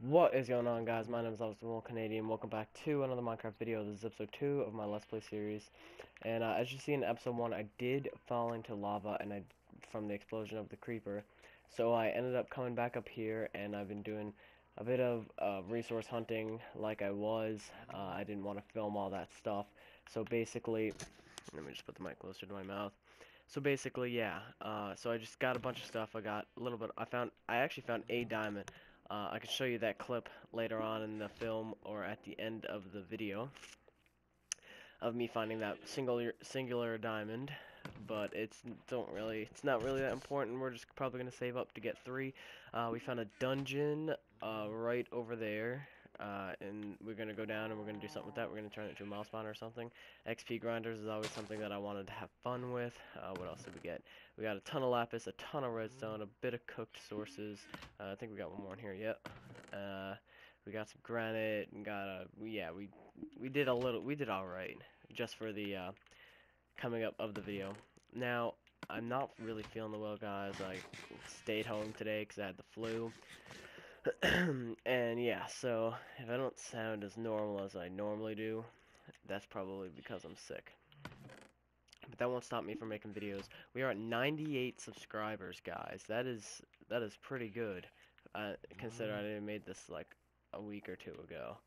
What is going on, guys? My name is OptimalCanadian. Welcome back to another Minecraft video. This is episode 2 of my Let's Play series. And as you see in episode 1, I did fall into lava and from the explosion of the creeper. So I ended up coming back up here, and I've been doing a bit of resource hunting like I was. I didn't want to film all that stuff. So basically, let me just put the mic closer to my mouth. So basically, yeah. So I just got a bunch of stuff. I got a little bit. I actually found a diamond. I can show you that clip later on in the film or at the end of the video of me finding that singular diamond. But it's not really that important. We're just probably gonna save up to get 3. We found a dungeon right over there. And we're gonna go down and we're gonna do something with that. We're gonna turn it into a mouse spawn or something. XP grinders is always something that I wanted to have fun with. What else did we get? We got a ton of lapis, a ton of redstone, a bit of cooked sources. I think we got one more in here. Yep. We got some granite and got a we did all right just for the coming up of the video. Now I'm not really feeling well, guys. I stayed home today because I had the flu. And yeah, so if I don't sound as normal as I normally do, that's probably because I'm sick. But that won't stop me from making videos. We are at 98 subscribers, guys. That is pretty good. Consider I didn't made this like a week or 2 ago.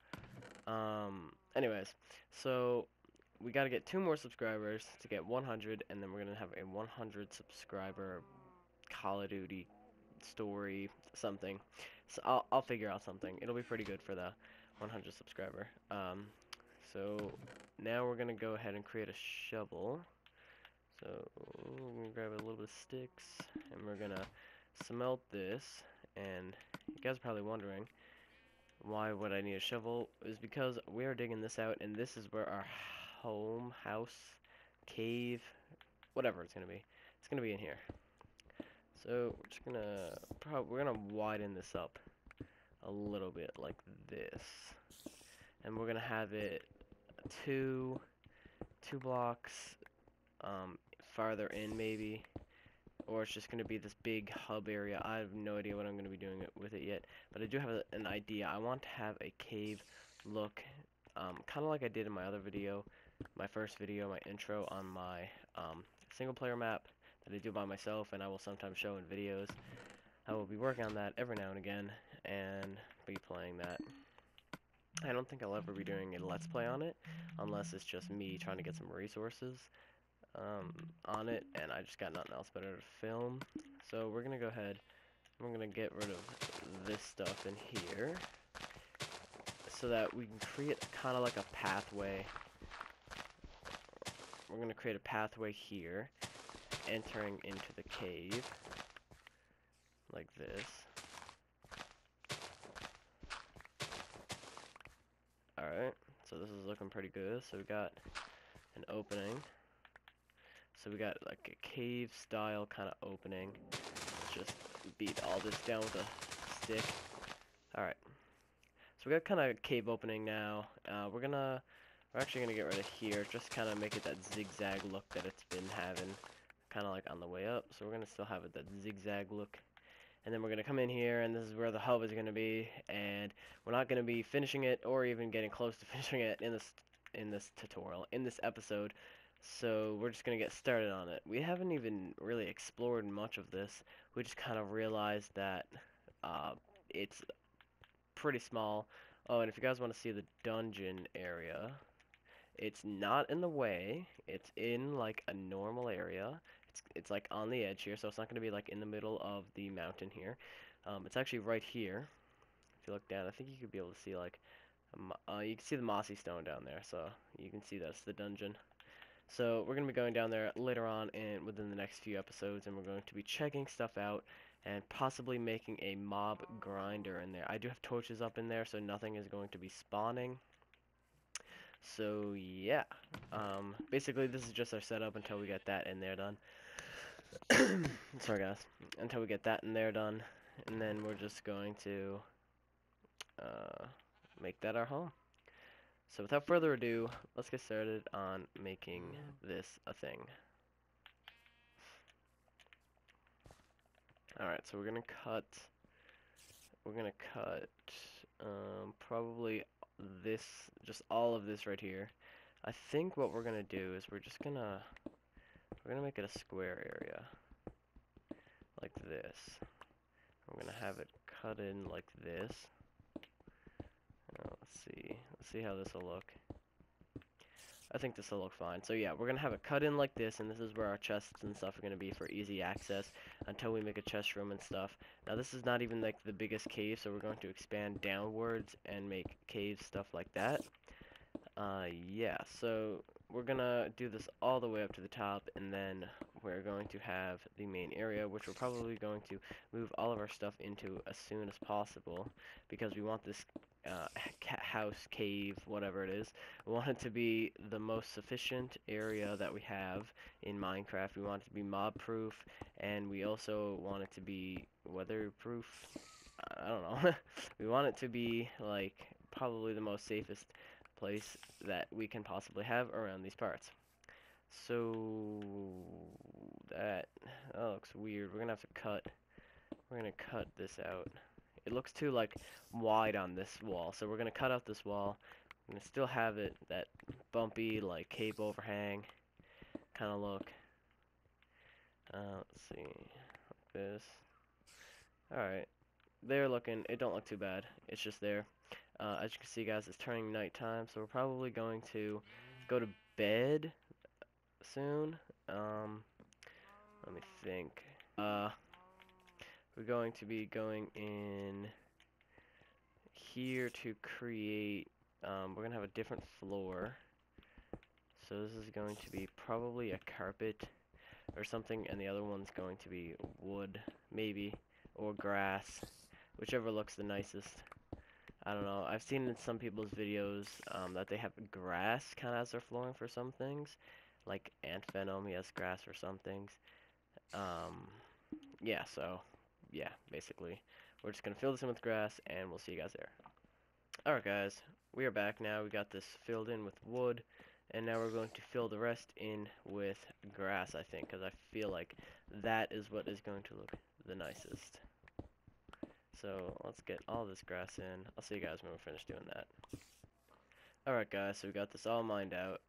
Anyways, so we got to get 2 more subscribers to get 100, and then we're gonna have a 100 subscriber Call of Duty story something. So I'll figure out something. It'll be pretty good for the 100 subscriber. So now we're gonna go ahead and create a shovel. So we're gonna grab a little bit of sticks and we're gonna smelt this. And you guys are probably wondering why would I need a shovel? Is because we are digging this out, and this is where our house, cave, whatever it's gonna be. It's gonna be in here. So we're just gonna widen this up a little bit like this, and we're gonna have it two blocks farther in maybe, or it's just gonna be this big hub area. I have no idea what I'm gonna be doing with it yet, but I do have an idea. I want to have a cave look, kind of like I did in my other video, my first video, my intro on my single player map that I do by myself, and I will sometimes show in videos. I will be working on that every now and again and be playing that. I don't think I'll ever be doing a Let's Play on it unless it's just me trying to get some resources on it, and I just got nothing else better to film. So we're gonna go ahead, we're gonna get rid of this stuff in here so that we can create kind of like a pathway. We're gonna create a pathway here entering into the cave like this. Alright, so this is looking pretty good. So we got an opening. So we got like a cave style kind of opening. Just beat all this down with a stick. Alright. So we got kind of a cave opening now. We're actually gonna get rid of here, just kind of make it that zigzag look that it's been having, kind of like on the way up. So we're gonna still have it that zigzag look, and then we're gonna come in here, and this is where the hub is gonna be, and we're not gonna be finishing it or even getting close to finishing it in this tutorial, in this episode. So we're just gonna get started on it. We haven't even really explored much of this. We just kind of realized that it's pretty small. Oh, and if you guys want to see the dungeon area, it's not in the way. It's in like a normal area. It's like on the edge here, so it's not going to be like in the middle of the mountain here. It's actually right here. If you look down, I think you could be able to see like you can see the mossy stone down there, so you can see that's the dungeon. So we're going to be going down there later on and within the next few episodes, and we're going to be checking stuff out and possibly making a mob grinder in there. I do have torches up in there, so nothing is going to be spawning. So yeah, basically this is just our setup until we get that in there done. Sorry guys, until we get that in there done, and then we're just going to make that our home. So without further ado, let's get started on making this a thing. Alright, so we're gonna cut Probably this, just all of this right here. I think what we're gonna do is we're gonna make it a square area like this. We're gonna have it cut in like this. Let's see how this will look. I think this will look fine. So yeah, we're gonna have it cut in like this, and this is where our chests and stuff are gonna be for easy access until we make a chest room and stuff. Now this is not even like the biggest cave, so we're going to expand downwards and make cave stuff like that. Yeah, so we're gonna do this all the way up to the top, and then we're going to have the main area, which we're probably going to move all of our stuff into as soon as possible, because we want this house, cave, whatever it is, we want it to be the most sufficient area that we have in Minecraft. We want it to be mob-proof, and we also want it to be weather-proof. I don't know. We want it to be, like, probably the most safest place that we can possibly have around these parts. So that looks weird. We're gonna cut this out. It looks too like wide on this wall, so we're gonna cut out this wall. I'm gonna still have it that bumpy like cave overhang kind of look. Let's see, like this. All right, it don't look too bad. It's just there. As you can see, guys, it's turning nighttime, so we're probably going to go to bed soon. Let me think. We're going to be going in here to create, we're going to have a different floor. So this is going to be probably a carpet or something, and the other one's going to be wood, maybe, or grass, whichever looks the nicest. I don't know. I've seen in some people's videos that they have grass kind of as their flooring for some things, like ant venom. He has grass for some things. Yeah. So yeah, basically, we're just gonna fill this in with grass, and we'll see you guys there. All right, guys, we are back now. We got this filled in with wood, and now we're going to fill the rest in with grass. I think, because I feel like that is what is going to look the nicest. So let's get all this grass in. I'll see you guys when we're finished doing that. Alright guys, so we got this all mined out,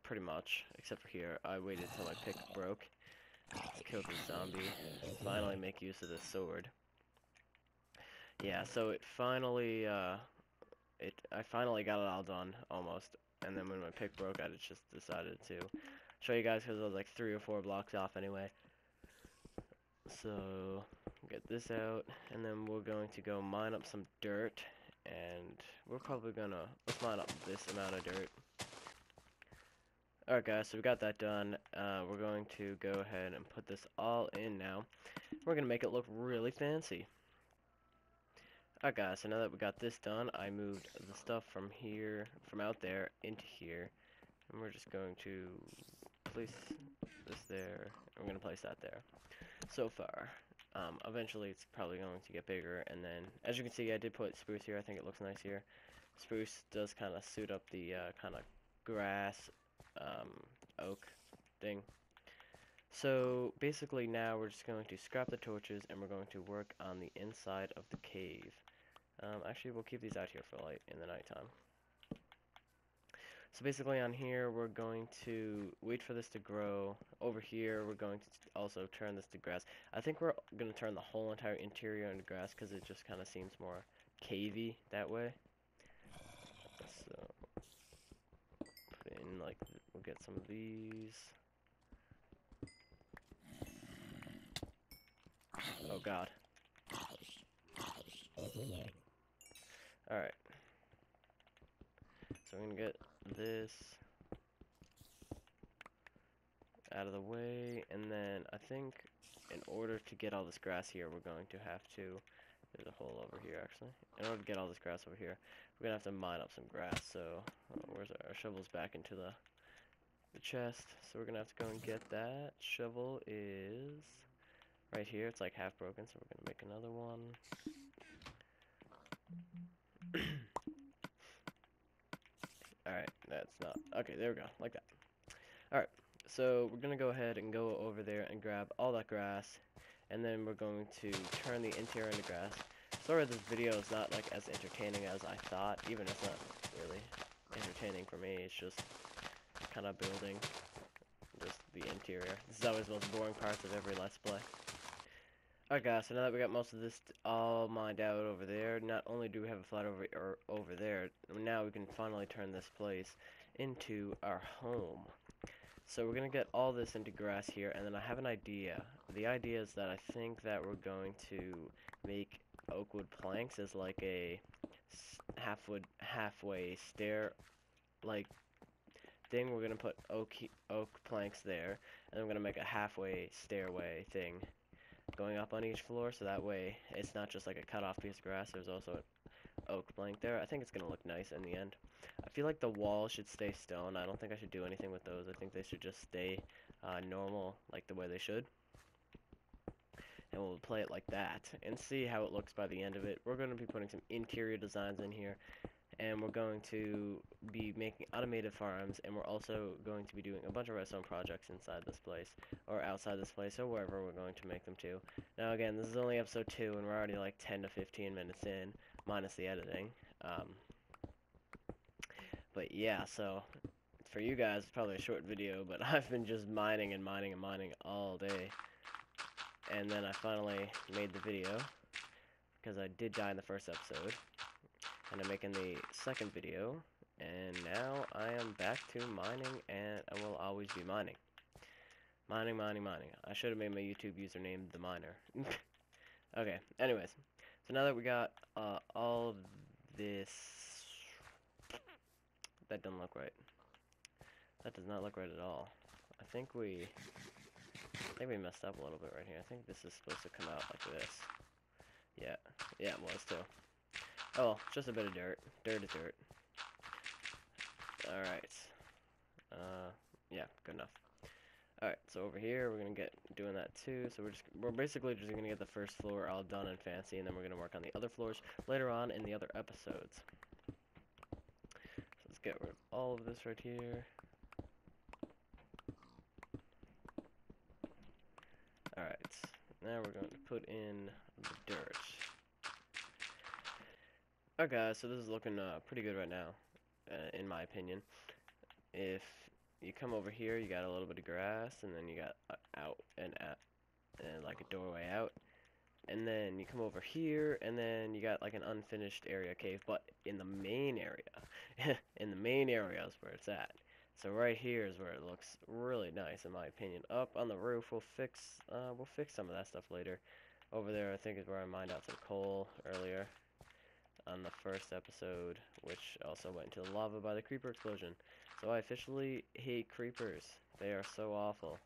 pretty much, except for here. I waited till my pick broke to kill the zombie, finally make use of this sword. Yeah, so it finally, I finally got it all done, almost, and then when my pick broke, I just decided to show you guys, because I was like 3 or 4 blocks off anyway. So get this out, and then we're going to go mine up some dirt, and we're probably gonna, let's mine up this amount of dirt. Alright guys, so we got that done. We're going to go ahead and put this all in now. We're gonna make it look really fancy. Alright guys, so now that we got this done, I moved the stuff from here, from out there into here, and we're just going to place this there, and we're gonna place that there. So far. Eventually it's probably going to get bigger, and then, as you can see, I did put spruce here. I think it looks nice here. Spruce does kind of suit up the kind of grass, oak thing. So basically now we're just going to scrap the torches, and we're going to work on the inside of the cave. Actually, we'll keep these out here for light in the nighttime. So basically on here, we're going to wait for this to grow. Over here, we're going to also turn this to grass. I think we're going to turn the whole entire interior into grass, because it just kind of seems more cavey that way. So, put in, like, we'll get some of these. Oh god. Alright. So I'm going to get this out of the way, and then I think in order to get all this grass here, we're going to have to, there's a hole over here actually, in order to get all this grass over here, we're going to have to mine up some grass. So where's our shovel's back into the chest, so we're going to have to go and get that. Shovel is right here. It's like half broken, so we're going to make another one. Alright, that's not, okay, there we go, like that. Alright, so we're gonna go ahead and go over there and grab all that grass, and then we're going to turn the interior into grass. Sorry this video is not like as entertaining as I thought. Even it's not really entertaining for me. It's just kind of building just the interior. This is always the most boring parts of every Let's Play. Alright guys, so now that we got most of this all mined out over there, not only do we have a flat over there, now we can finally turn this place into our home. So we're going to get all this into grass here, and then I have an idea. The idea is that I think that we're going to make oak wood planks as like a halfway stair like thing. We're going to put oak planks there, and then we're going to make a halfway stairway thing going up on each floor, so that way it's not just like a cut off piece of grass. There's also an oak plank there. I think it's gonna look nice in the end. I feel like the walls should stay stone. I don't think I should do anything with those. I think they should just stay normal, like the way they should, and we'll play it like that and see how it looks by the end of it. We're going to be putting some interior designs in here, and we're going to be making automated farms, and we're also going to be doing a bunch of redstone projects inside this place, or outside this place, or wherever we're going to make them to. Now again, this is only episode 2, and we're already like 10 to 15 minutes in, minus the editing. But yeah, so for you guys, it's probably a short video, but I've been just mining and mining and mining all day. And then I finally made the video, because I did die in the first episode. And I'm making the second video, and now I am back to mining, and I will always be mining. Mining. I should have made my YouTube username The Miner. Okay, anyways. So now that we got all of this... That doesn't look right. That does not look right at all. I think we messed up a little bit right here. I think this is supposed to come out like this. Yeah, it was too. Oh, well, just a bit of dirt. Dirt is dirt. Alright. Yeah, good enough. Alright, so over here, we're gonna get doing that too. So we're basically just gonna get the first floor all done and fancy, and then we're gonna work on the other floors later on in the other episodes. So let's get rid of all of this right here. Alright, now we're going to put in the dirt. Okay, guys, so this is looking pretty good right now, in my opinion. If you come over here, you got a little bit of grass, and then you got out and like a doorway out. And then you come over here, and then you got like an unfinished area cave, but in the main area. In the main area is where it's at. So right here is where it looks really nice, in my opinion. Up on the roof, we'll fix some of that stuff later. Over there, I think is where I mined out some coal earlier on the first episode, which also went into the lava by the creeper explosion. So I officially hate creepers. They are so awful.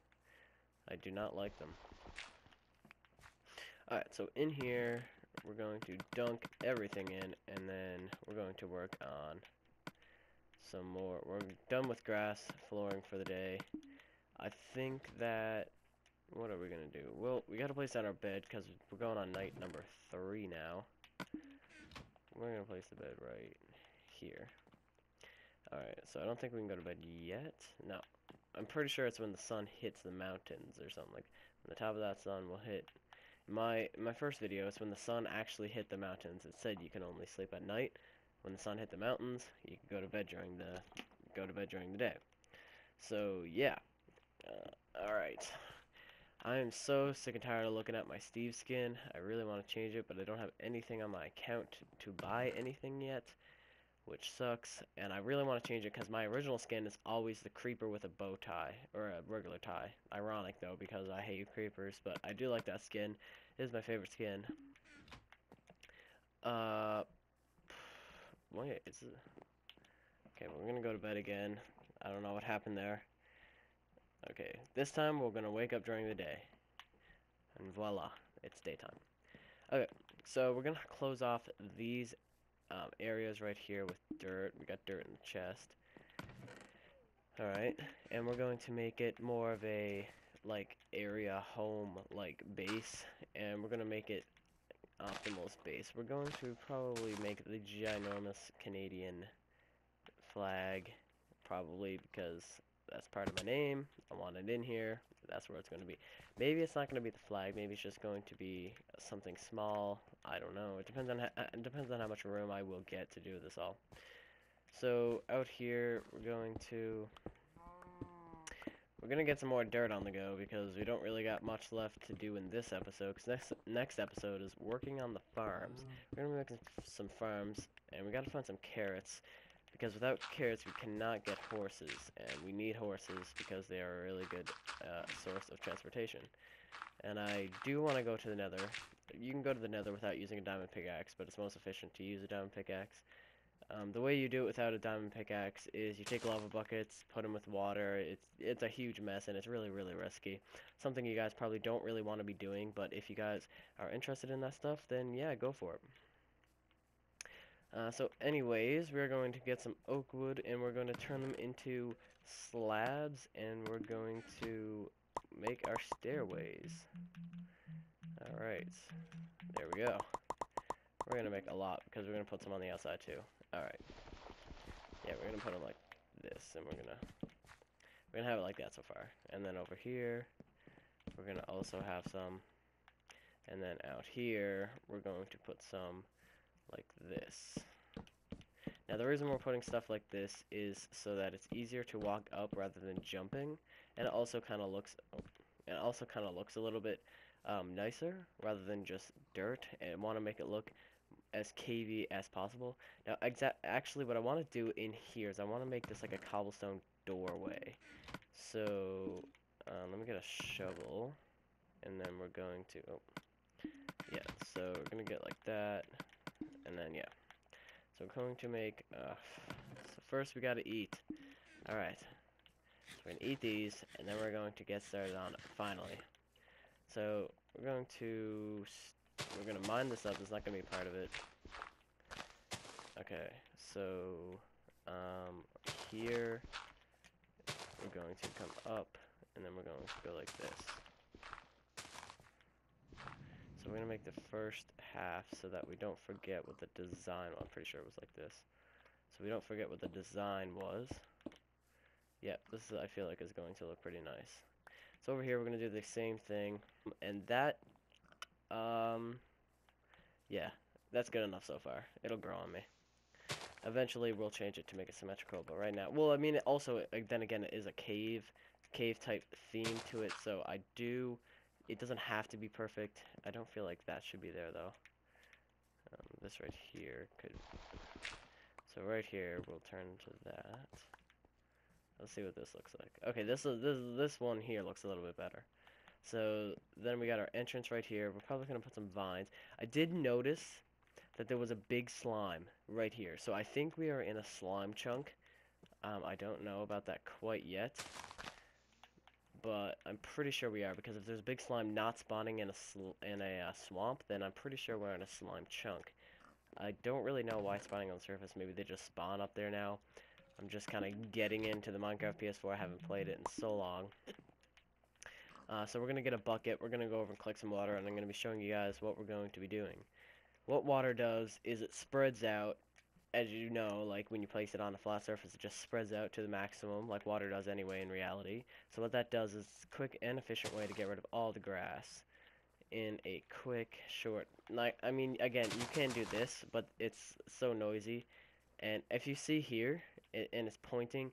I do not like them. Alright, so in here, we're going to dunk everything in, and then we're going to work on some more. We're done with grass flooring for the day. I think that... What are we going to do? Well, we got to place down our bed, because we're going on night number 3 now. We're going to place the bed right here. Alright, so I don't think we can go to bed yet. No. I'm pretty sure it's when the sun hits the mountains or something. Like, when the top of that sun will hit... My first video, it's when the sun actually hit the mountains. It said you can only sleep at night. When the sun hit the mountains, you can go to bed during the day. So, yeah. Alright. I am so sick and tired of looking at my Steve skin. I really want to change it, but I don't have anything on my account to buy anything yet, which sucks. And I really want to change it because my original skin is always the creeper with a bow tie, or a regular tie. Ironic, though, because I hate creepers, but I do like that skin. It is my favorite skin. Wait, okay, we're gonna go to bed again. I don't know what happened there. Okay, this time we're gonna wake up during the day. And voila, it's daytime. Okay, so we're gonna close off these areas right here with dirt. We got dirt in the chest. Alright, and we're going to make it more of a, like, area home, like, base. And we're gonna make it Optimal's base. We're going to probably make the ginormous Canadian flag, probably because That's part of my name. I want it in here. That's where it's going to be. Maybe it's not going to be the flag. Maybe it's just going to be something small. I don't know. It depends on how much room I will get to do this all. So out here, we're gonna get some more dirt on the go because we don't really got much left to do in this episode. Cause next episode is working on the farms. We're gonna be making some farms, and we gotta find some carrots. Because without carrots, we cannot get horses, and we need horses because they are a really good source of transportation. And I do want to go to the nether. You can go to the nether without using a diamond pickaxe, but it's most efficient to use a diamond pickaxe. The way you do it without a diamond pickaxe is you take lava buckets, put them with water. It's a huge mess, and it's really, really risky. Something you guys probably don't really want to be doing, but if you guys are interested in that stuff, then yeah, go for it. So anyways, we're going to get some oak wood, and we're going to turn them into slabs, and we're going to make our stairways. Alright, there we go. We're going to make a lot, because we're going to put some on the outside too. Alright. Yeah, we're going to put them like this, and we're going to have it like that so far. And then over here, we're going to also have some. And then out here, we're going to put some like this. Now the reason we're putting stuff like this is so that it's easier to walk up rather than jumping, and it also kind of looks a little bit nicer rather than just dirt. And I want to make it look as cavey as possible. Now actually what I want to do in here is I want to make this like a cobblestone doorway. So let me get a shovel, and then we're going to yeah, so we're gonna get like that. And then, yeah. So we're going to make, so first we gotta eat. Alright. So we're gonna eat these, and then we're going to get started on it, finally. So, we're gonna mine this up, it's not gonna be part of it. Okay, so, here, we're going to come up, and then we're going to go like this. So we're going to make the first half so that we don't forget what the design was. I'm pretty sure it was like this. So we don't forget what the design was. Yeah, this is, I feel like, is going to look pretty nice. So over here we're going to do the same thing. And that, yeah, that's good enough so far. It'll grow on me. Eventually we'll change it to make it symmetrical, but right now, well, I mean, it also, then again, it is a cave type theme to it, so it doesn't have to be perfect. I don't feel like that should be there, though. This right here could... So right here, we'll turn to that. Let's see what this looks like. Okay, this one here looks a little bit better. So then we got our entrance right here. We're probably going to put some vines. I did notice that there was a big slime right here. So I think we are in a slime chunk. I don't know about that quite yet, but I'm pretty sure we are, because if there's a big slime not spawning in a swamp, then I'm pretty sure we're in a slime chunk. I don't really know why it's spawning on the surface. Maybe they just spawn up there now. I'm just kind of getting into the Minecraft PS4. I haven't played it in so long. So we're going to get a bucket. We're going to go over and collect some water, and I'm going to be showing you guys what we're going to be doing. What water does is it spreads out, as you know, like when you place it on a flat surface, it just spreads out to the maximum, like water does anyway in reality. So what that does is a quick and efficient way to get rid of all the grass in a quick, short, like, I mean, again, you can do this, but it's so noisy. And if you see here, and it's pointing,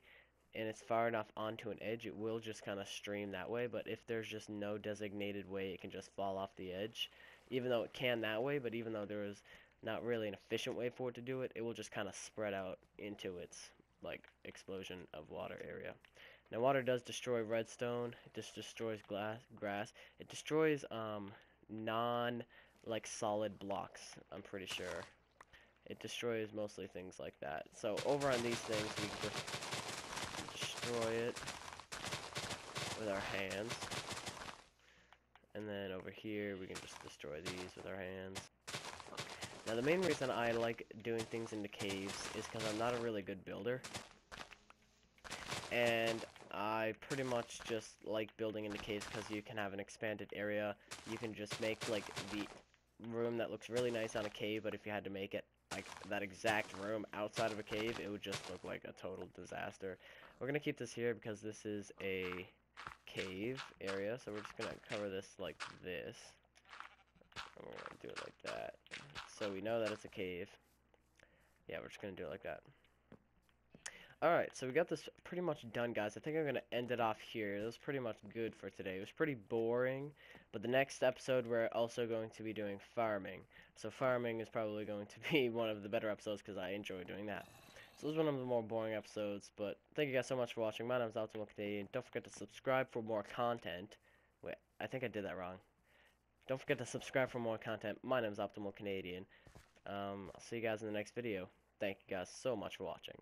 and it's far enough onto an edge, it will just kind of stream that way. But if there's just no designated way, it can just fall off the edge. Even though it can that way, but even though there is not really an efficient way for it to do it, it will just kind of spread out into its, like, explosion of water area. Now, water does destroy redstone. It just destroys grass. It destroys, like, solid blocks, I'm pretty sure. It destroys mostly things like that. So, over on these things, we can just destroy it with our hands. And then over here, we can just destroy these with our hands. Now, the main reason I like doing things into caves is because I'm not a really good builder. And I pretty much just like building into caves because you can have an expanded area. You can just make, like, the room that looks really nice on a cave, but if you had to make it like that exact room outside of a cave, it would just look like a total disaster. We're gonna keep this here because this is a cave area, so we're just gonna cover this like this. And we're gonna do it like that. So we know that it's a cave. Yeah, we're just gonna do it like that. Alright, so we got this pretty much done, guys. I think I'm going to end it off here. It was pretty much good for today. It was pretty boring, but the next episode we're also going to be doing farming. So farming is probably going to be one of the better episodes because I enjoy doing that. So this was one of the more boring episodes, but thank you guys so much for watching. My name is OptimalCanadian. Don't forget to subscribe for more content. Wait, I think I did that wrong. Don't forget to subscribe for more content. My name is OptimalCanadian. I'll see you guys in the next video. Thank you guys so much for watching.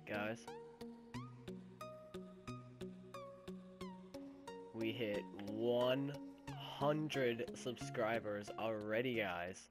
Guys, we hit 100 subscribers already, guys.